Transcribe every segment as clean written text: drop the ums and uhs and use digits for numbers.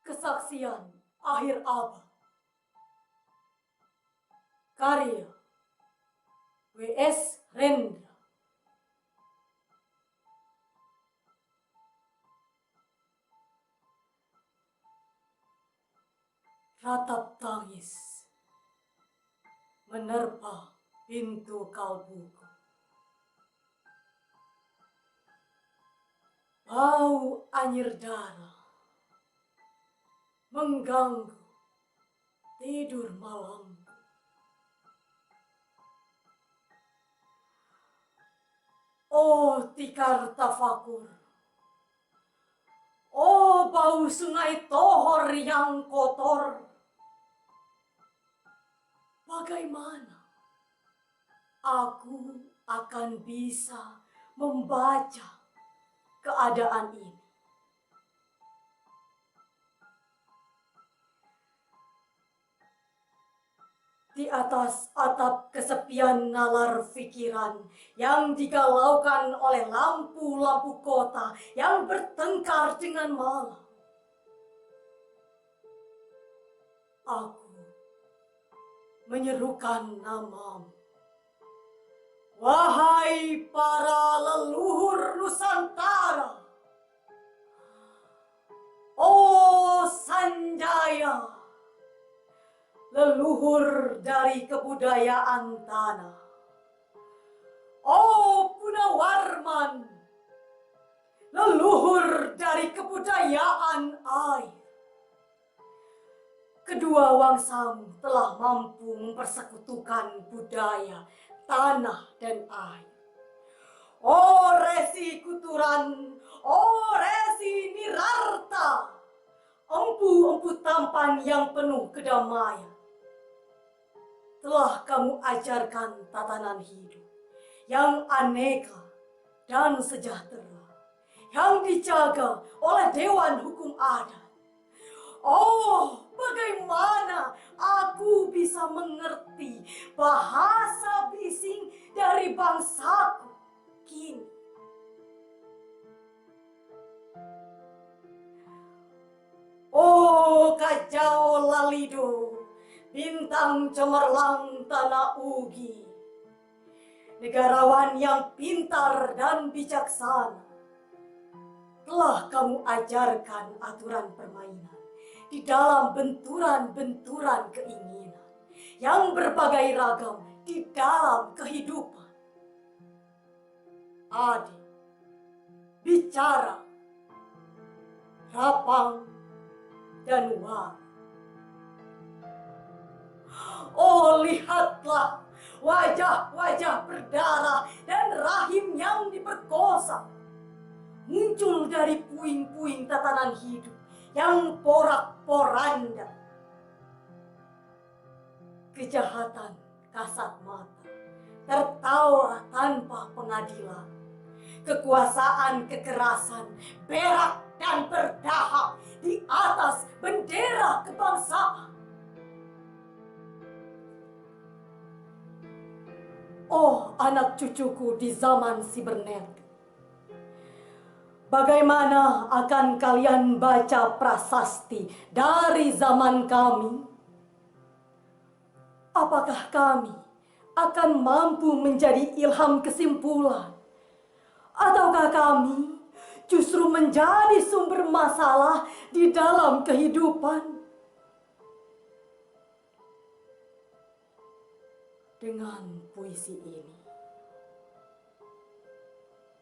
Kesaksian Akhir Abad. Karya W.S. Rendra. Ratap tangis menerpa pintu kalbuku. Bau anyir darah mengganggu tidur malamku. Oh tikar tafakur, oh bau sungai Tohor yang kotor. Bagaimana aku akan bisa membaca keadaan ini? Di atas atap kesepian nalar pikiran yang digalaukan oleh lampu-lampu kota yang bertengkar dengan malam, aku menyerukan namamu. Wahai para leluhur Nusantara, oh Sanjaya, leluhur dari kebudayaan tanah. Oh Punawarman, leluhur dari kebudayaan air. Kedua wangsamu telah mampu mempersekutukan budaya, tanah, dan air. Oh Resi Kuturan, oh Resi Nirarta, empu-empu tampan yang penuh kedamaian. Telah kamu ajarkan tatanan hidup yang aneka dan sejahtera, yang dijaga oleh Dewan Hukum Adat. Oh, bagaimana aku bisa mengerti bahasa bising dari bangsaku kini? Oh, Kajau Lalido, bintang cemerlang tanah Ugi, negarawan yang pintar dan bijaksana. Telah kamu ajarkan aturan permainan di dalam benturan-benturan keinginan yang berbagai ragam di dalam kehidupan. Adik, bicara, rapang, dan war. Oh lihatlah wajah-wajah berdarah dan rahim yang diperkosa muncul dari puing-puing tatanan hidup yang porak-poranda. Kejahatan kasat mata tertawa tanpa pengadilan. Kekuasaan kekerasan berak dan berdahak di atas bendera kebangsaan. Oh anak cucuku di zaman sibernetik, bagaimana akan kalian baca prasasti dari zaman kami? Apakah kami akan mampu menjadi ilham kesimpulan? Ataukah kami justru menjadi sumber masalah di dalam kehidupan? Dengan puisi ini,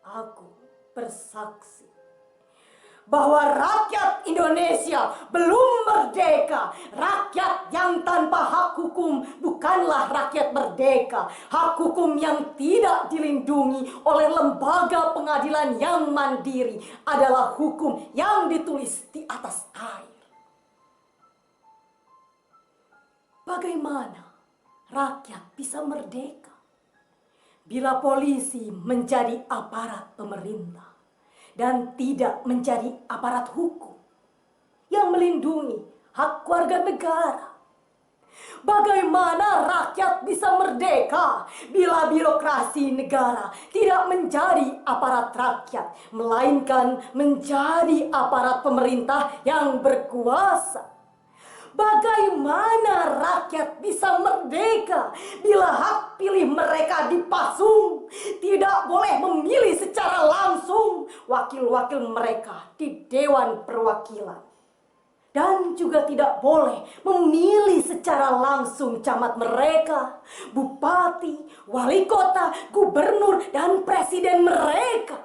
aku bersaksi bahwa rakyat Indonesia belum merdeka. Rakyat yang tanpa hak hukum bukanlah rakyat merdeka. Hak hukum yang tidak dilindungi oleh lembaga pengadilan yang mandiri adalah hukum yang ditulis di atas air. Bagaimana rakyat bisa merdeka bila polisi menjadi aparat pemerintah dan tidak menjadi aparat hukum yang melindungi hak warga negara? Bagaimana rakyat bisa merdeka bila birokrasi negara tidak menjadi aparat rakyat, melainkan menjadi aparat pemerintah yang berkuasa? Bagaimana rakyat bisa merdeka bila hak pilih mereka dipasung, tidak boleh memilih secara langsung wakil-wakil mereka di Dewan Perwakilan? Dan juga tidak boleh memilih secara langsung camat mereka, bupati, wali kota, gubernur, dan presiden mereka.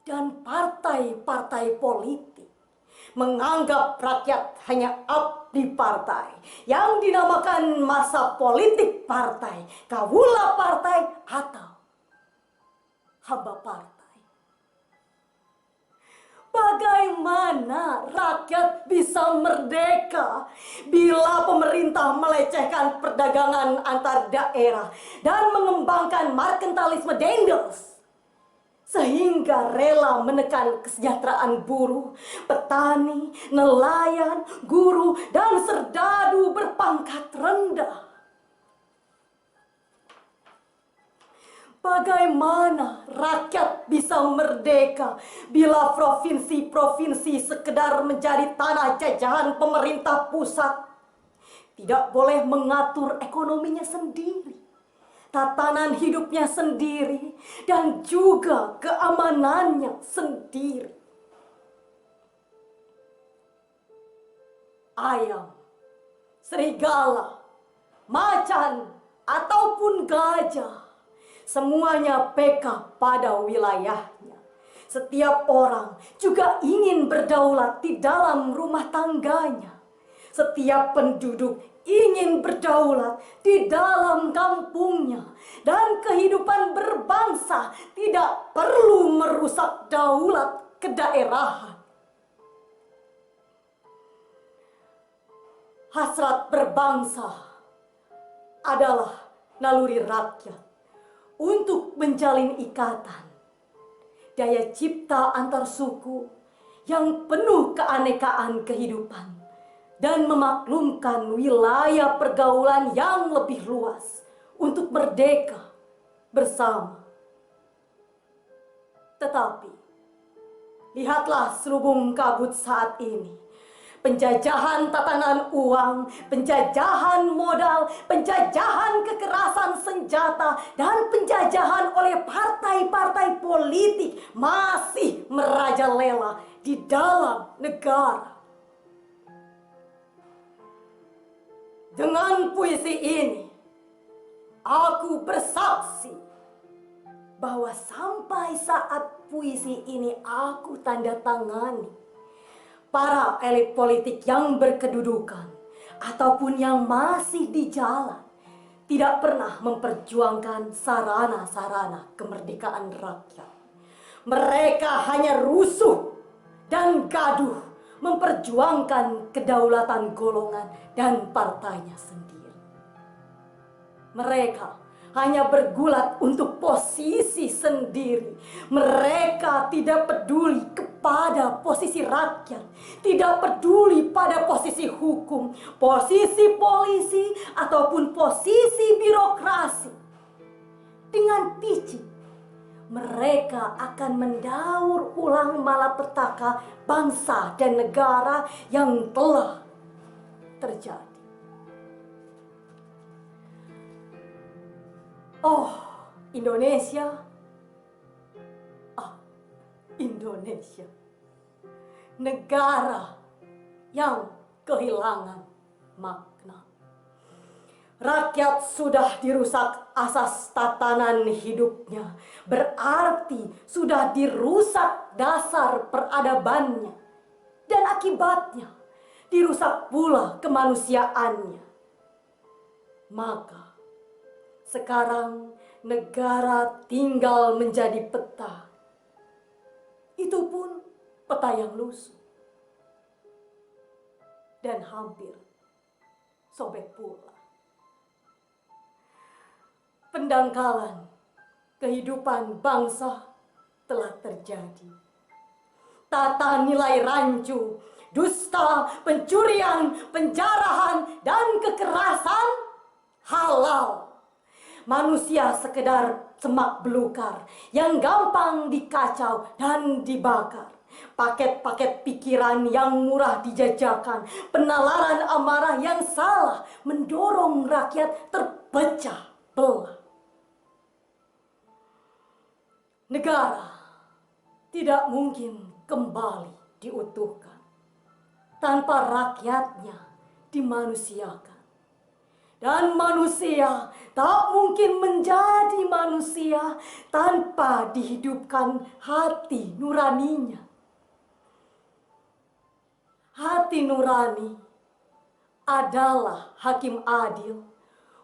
Dan partai-partai politik menganggap rakyat hanya abdi partai yang dinamakan masa politik partai, kawula partai, atau hamba partai. Bagaimana rakyat bisa merdeka bila pemerintah melecehkan perdagangan antar daerah dan mengembangkan merkantilisme Dendels, sehingga rela menekan kesejahteraan buruh, petani, nelayan, guru, dan serdadu berpangkat rendah? Bagaimana rakyat bisa merdeka bila provinsi-provinsi sekedar menjadi tanah jajahan pemerintah pusat? Tidak boleh mengatur ekonominya sendiri, tatanan hidupnya sendiri, dan juga keamanannya sendiri. Ayam, serigala, macan, ataupun gajah, semuanya peka pada wilayahnya. Setiap orang juga ingin berdaulat di dalam rumah tangganya. Setiap penduduk ingin berdaulat di dalam kampungnya. Dan kehidupan berbangsa tidak perlu merusak daulat kedaerahan. Hasrat berbangsa adalah naluri rakyat untuk menjalin ikatan, daya cipta antar suku yang penuh keanekaan kehidupan, dan memaklumkan wilayah pergaulan yang lebih luas untuk merdeka bersama. Tetapi, lihatlah selubung kabut saat ini. Penjajahan tatanan uang, penjajahan modal, penjajahan kekerasan senjata, dan penjajahan oleh partai-partai politik masih merajalela di dalam negara. Dengan puisi ini, aku bersaksi bahwa sampai saat puisi ini aku tanda tangani, para elit politik yang berkedudukan ataupun yang masih di jalan tidak pernah memperjuangkan sarana-sarana kemerdekaan rakyat. Mereka hanya rusuh dan gaduh memperjuangkan kedaulatan golongan dan partainya sendiri. Mereka hanya bergulat untuk posisi sendiri. Mereka tidak peduli kepada posisi rakyat, tidak peduli pada posisi hukum, posisi polisi, ataupun posisi birokrasi. Dengan picik, mereka akan mendaur ulang malapetaka bangsa dan negara yang telah terjadi. Oh, Indonesia. Ah, Indonesia. Negara yang kehilangan makna. Rakyat sudah dirusak asas tatanan hidupnya. Berarti sudah dirusak dasar peradabannya. Dan akibatnya dirusak pula kemanusiaannya. Maka sekarang negara tinggal menjadi peta. Itu pun peta yang lusuh. Dan hampir sobek pula. Pendangkalan kehidupan bangsa telah terjadi. Tata nilai rancu dusta, pencurian, penjarahan, dan kekerasan halal. Manusia sekedar semak belukar yang gampang dikacau dan dibakar. Paket-paket pikiran yang murah dijajakan, penalaran amarah yang salah mendorong rakyat terpecah belah. Negara tidak mungkin kembali diutuhkan tanpa rakyatnya dimanusiakan. Dan manusia tak mungkin menjadi manusia tanpa dihidupkan hati nuraninya. Hati nurani adalah hakim adil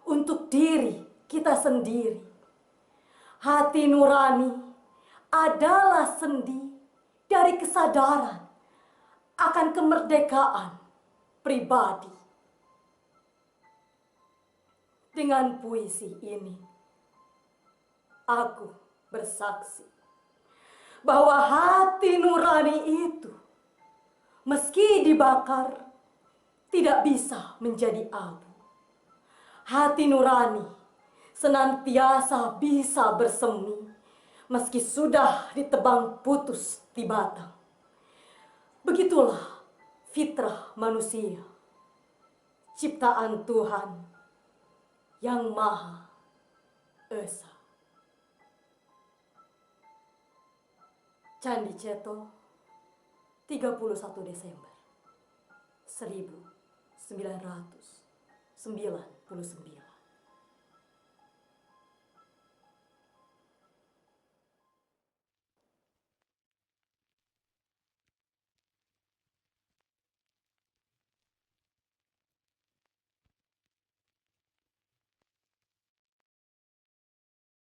untuk diri kita sendiri. Hati nurani adalah sendi dari kesadaran akan kemerdekaan pribadi. Dengan puisi ini, aku bersaksi bahwa hati nurani itu, meski dibakar, tidak bisa menjadi abu. Hati nurani senantiasa bisa bersemi, meski sudah ditebang putus di batang. Begitulah fitrah manusia, ciptaan Tuhan yang Maha Esa. Candi Ceto, 31 Desember 1999.